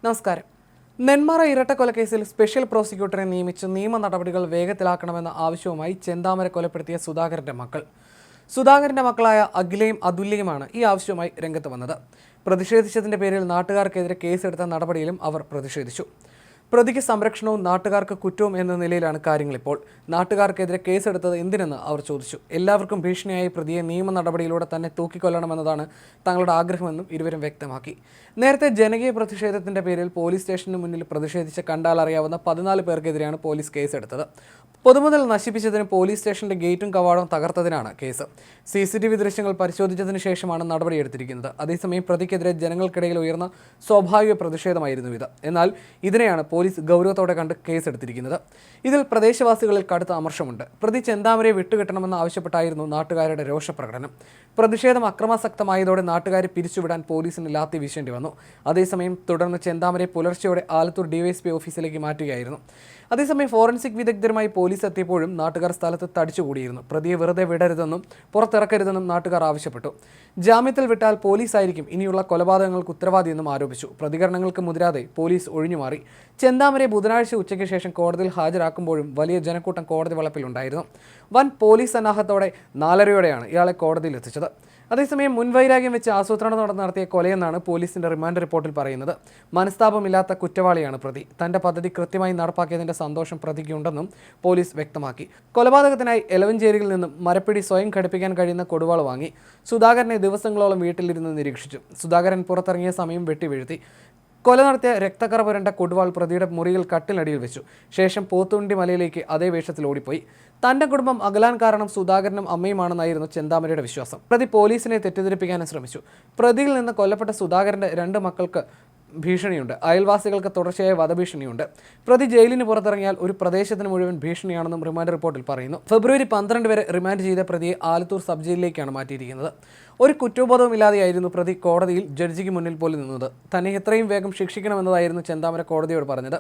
നമസ്കാരം. നെന്മാറ ഇരട്ടക്കൊലക്കേസിൽ സ്പെഷ്യൽ പ്രോസിക്യൂട്ടറെ നിയമിച്ച് നിയമ നടപടികൾ വേഗത്തിലാക്കണമെന്ന ആവശ്യവുമായി ചെന്താമര കൊലപ്പെടുത്തിയ സുധാകരന്റെ മക്കൾ. സുധാകരന്റെ മക്കളായ അഖിലയും അതുല്യയുമാണ് ഈ ആവശ്യവുമായി രംഗത്ത് വന്നത്. പ്രതിഷേധിച്ചതിന്റെ പേരിൽ നാട്ടുകാർക്കെതിരെ കേസെടുത്ത നടപടിയിലും അവർ പ്രതിഷേധിച്ചു. പ്രതിക്ക് സംരക്ഷണവും നാട്ടുകാർക്ക് കുറ്റവും എന്ന നിലയിലാണ് കാര്യങ്ങളിപ്പോൾ. നാട്ടുകാർക്കെതിരെ കേസെടുത്തത് എന്തിനെന്ന് അവർ ചോദിച്ചു. എല്ലാവർക്കും ഭീഷണിയായി പ്രതിയെ നിയമ നടപടിയിലൂടെ തന്നെ തൂക്കിക്കൊല്ലണമെന്നതാണ് തങ്ങളുടെ ആഗ്രഹമെന്നും ഇരുവരും വ്യക്തമാക്കി. നേരത്തെ ജനകീയ പ്രതിഷേധത്തിന്റെ പേരിൽ പോലീസ് സ്റ്റേഷന് മുന്നിൽ പ്രതിഷേധിച്ച കണ്ടാലറിയാവുന്ന 14 പേർക്കെതിരെയാണ് പോലീസ് കേസെടുത്തത്. പൊതുമുതൽ നശിപ്പിച്ചതിന് പോലീസ് സ്റ്റേഷന്റെ ഗേറ്റും കവാടവും തകർത്തതിനാണ് കേസ്. CCTV ദൃശ്യങ്ങൾ പരിശോധിച്ചതിന് ശേഷമാണ് നടപടിയെടുത്തിരിക്കുന്നത്. അതേസമയം പ്രതിക്കെതിരെ ജനങ്ങൾക്കിടയിൽ ഉയർന്ന സ്വാഭാവിക പ്രതിഷേധമായിരുന്നു ഇത്. എന്നാൽ ഇതിനെയാണ് പോലീസ് ഗൗരവത്തോടെ കണ്ട് കേസെടുത്തിരിക്കുന്നത്. ഇതിൽ പ്രദേശവാസികളിൽ കടുത്ത അമർഷമുണ്ട്. പ്രതി ചെന്താമരയെ വിട്ടുകിട്ടണമെന്ന് ആവശ്യപ്പെട്ടായിരുന്നു നാട്ടുകാരുടെ രോഷപ്രകടനം. പ്രതിഷേധം അക്രമാസക്തമായതോടെ നാട്ടുകാരെ പിരിച്ചുവിടാൻ പോലീസിന് ലാത്തി വീശേണ്ടി വന്നു. അതേസമയം തുടർന്ന് ചെന്താമരയെ പുലർച്ചെയോടെ ആലത്തൂർ DYSP ഓഫീസിലേക്ക് മാറ്റുകയായിരുന്നു. അതേസമയം ഫോറൻസിക് വിദഗ്ധരുമായി പോലീസ് എത്തിയപ്പോഴും നാട്ടുകാർ സ്ഥലത്ത് തടിച്ചുകൂടിയിരുന്നു. പ്രതിയെ വെറുതെ വിടരുതെന്നും പുറത്തിറക്കരുതെന്നും നാട്ടുകാർ ആവശ്യപ്പെട്ടു. ജാമ്യത്തിൽ വിട്ടാൽ പോലീസായിരിക്കും ഇനിയുള്ള കൊലപാതകങ്ങൾക്ക് ഉത്തരവാദിയെന്നും ആരോപിച്ചു. പ്രതികരണങ്ങൾക്ക് മുതിരാതെ പോലീസ് ഒഴിഞ്ഞുമാറി. ചെന്താമരയെ ബുധനാഴ്ച ഉച്ചയ്ക്ക് ശേഷം കോടതിയിൽ ഹാജരാക്കുമ്പോഴും വലിയ ജനക്കൂട്ടം കോടതി വളപ്പിലുണ്ടായിരുന്നു. വൻ പോലീസ് സന്നാഹത്തോടെ 4:30യോടെയാണ് ഇയാളെ കോടതിയിൽ എത്തിച്ചത്. അതേസമയം മുൻവൈരാഗ്യം വെച്ച് ആസൂത്രണത്തോടെ നടത്തിയ കൊലയെന്നാണ് പോലീസിന്റെ റിമാൻഡ് റിപ്പോർട്ടിൽ പറയുന്നത്. മനസ്താപമില്ലാത്ത കുറ്റവാളിയാണ് പ്രതി. തന്റെ പദ്ധതി കൃത്യമായി നടപ്പാക്കിയതിന്റെ സന്തോഷം പ്രതിക്കുണ്ടെന്നും പോലീസ് വ്യക്തമാക്കി. കൊലപാതകത്തിനായി എലവഞ്ചേരിയിൽ നിന്നും മരപ്പിടി സ്വയം ഘടിപ്പിക്കാൻ കഴിയുന്ന കൊടുവാൾ വാങ്ങി. സുധാകരനെ ദിവസങ്ങളോളം വീട്ടിലിരുന്ന് നിരീക്ഷിച്ചു. സുധാകരൻ പുറത്തിറങ്ങിയ സമയം വെട്ടിവീഴ്ത്തി. കൊല നടത്തിയ രക്തക്കറ പുരണ്ട കൊടുവാൾ പ്രതിയുടെ മുറിയിൽ കട്ടിലടിയിൽ വെച്ചു. ശേഷം പോത്തുണ്ടി മലയിലേക്ക് അതേ വേഷത്തിൽ ഓടിപ്പോയി. തന്റെ കുടുംബം അകലാൻ കാരണം സുധാകരനും അമ്മയുമാണെന്നായിരുന്നു ചെന്താമരയുടെ വിശ്വാസം. പ്രതി പോലീസിനെ തെറ്റിദ്ധരിപ്പിക്കാനും ശ്രമിച്ചു. പ്രതിയിൽ നിന്ന് കൊല്ലപ്പെട്ട സുധാകരന്റെ 2 മക്കൾക്ക് ഭീഷണിയുണ്ട്. അയൽവാസികൾക്ക് തുടർച്ചയായ വധഭീഷണിയുണ്ട്. പ്രതി ജയിലിന് പുറത്തിറങ്ങിയാൽ ഒരു പ്രദേശത്തിന് മുഴുവൻ ഭീഷണിയാണെന്നും റിമാൻഡ് റിപ്പോർട്ടിൽ പറയുന്നു. ഫെബ്രുവരി 12 വരെ റിമാൻഡ് ചെയ്ത പ്രതിയെ ആലത്തൂർ സബ് ജയിലിലേക്കാണ് മാറ്റിയിരിക്കുന്നത്. ഒരു കുറ്റബോധവുമില്ലാതെയായിരുന്നു പ്രതി കോടതിയിൽ ജഡ്ജിക്ക് മുന്നിൽ പോലും നിന്നത്. തന്നെ എത്രയും വേഗം ശിക്ഷിക്കണമെന്നതായിരുന്നു ചെന്താമര കോടതിയോട് പറഞ്ഞത്.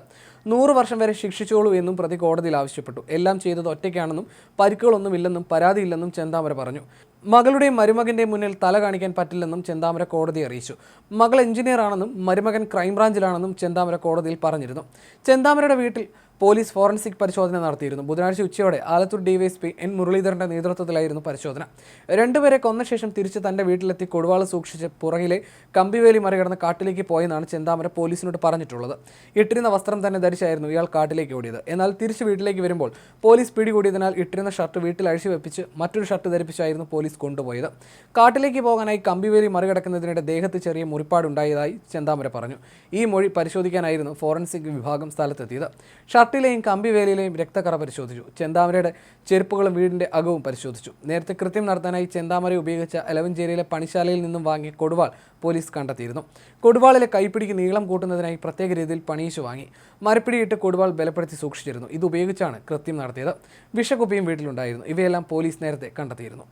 100 വർഷം വരെ ശിക്ഷിച്ചോളൂ എന്നും പ്രതി കോടതിയിൽ ആവശ്യപ്പെട്ടു. എല്ലാം ചെയ്തത് ഒറ്റയ്ക്കാണെന്നും പരിക്കുകളൊന്നുമില്ലെന്നും പരാതിയില്ലെന്നും ചെന്താമര പറഞ്ഞു. മകളുടെയും മരുമകന്റെയും മുന്നിൽ തല കാണിക്കാൻ പറ്റില്ലെന്നും ചെന്താമര കോടതിയെ അറിയിച്ചു. മകൾ എഞ്ചിനീയറാണെന്നും മരുമകൻ ക്രൈംബ്രാഞ്ചിലാണെന്നും ചെന്താമര കോടതിയിൽ പറഞ്ഞിരുന്നു. ചെന്താമരയുടെ വീട്ടിൽ പോലീസ് ഫോറൻസിക് പരിശോധന നടത്തിയിരുന്നു. ബുധനാഴ്ച ഉച്ചയോടെ ആലത്തൂർ DYSP N മുരളീധരന്റെ നേതൃത്വത്തിലായിരുന്നു പരിശോധന. 2 പേരെ കൊന്ന ശേഷം തിരിച്ച് തന്റെ വീട്ടിലെത്തി കൊടുവാൾ സൂക്ഷിച്ച് പുറകിലെ കമ്പിവേലി മറികടന്ന് കാട്ടിലേക്ക് പോയെന്നാണ് ചെന്താമര പോലീസിനോട് പറഞ്ഞിട്ടുള്ളത്. ഇട്ടിരുന്ന വസ്ത്രം തന്നെ ധരിച്ചായിരുന്നു ഇയാൾ കാട്ടിലേക്ക് ഓടിയത്. എന്നാൽ തിരിച്ച് വീട്ടിലേക്ക് വരുമ്പോൾ പോലീസ് പിടികൂടിയതിനാൽ ഇട്ടിരുന്ന ഷർട്ട് വീട്ടിൽ അഴിച്ചു വെപ്പിച്ച് മറ്റൊരു ഷർട്ട് ധരിപ്പിച്ചായിരുന്നു പോലീസ് കൊണ്ടുപോയത്. കാട്ടിലേക്ക് പോകാനായി കമ്പിവേലി മറികടക്കുന്നതിനിടെ ദേഹത്ത് ചെറിയ മുറിപ്പാടുണ്ടായതായി ചെന്താമര പറഞ്ഞു. ഈ മൊഴി പരിശോധിക്കാനായിരുന്നു ഫോറൻസിക് വിഭാഗം സ്ഥലത്തെത്തിയത്. ഷർട്ടിലെയും കമ്പിവേലിയിലെയും രക്തക്കറ പരിശോധിച്ചു. ചെന്താമരയുടെ ചെരുപ്പുകളും വീടിന്റെ അകവും പരിശോധിച്ചു. നേരത്തെ കൃത്യം നടത്താനായി ചെന്താമര ഉപയോഗിച്ച എലവഞ്ചേരിയിലെ പണിശാലയിൽ നിന്നും വാങ്ങിയ കൊടുവാൾ പോലീസ് കണ്ടെത്തിയിരുന്നു. കൊടുവാളിലെ കൈപ്പിടിക്ക് നീളം കൂട്ടുന്നതിനായി പ്രത്യേക രീതിയിൽ പണിയിച്ചു വാങ്ങി. മരപ്പിടിയിട്ട് കൊടുവാൾ ബലപ്പെടുത്തി സൂക്ഷിച്ചിരുന്നു. ഇത് ഉപയോഗിച്ചാണ് കൃത്യം നടത്തിയത്. വിഷക്കുപ്പിയും വീട്ടിലുണ്ടായിരുന്നു. ഇവയെല്ലാം പോലീസ് നേരത്തെ കണ്ടെത്തിയിരുന്നു.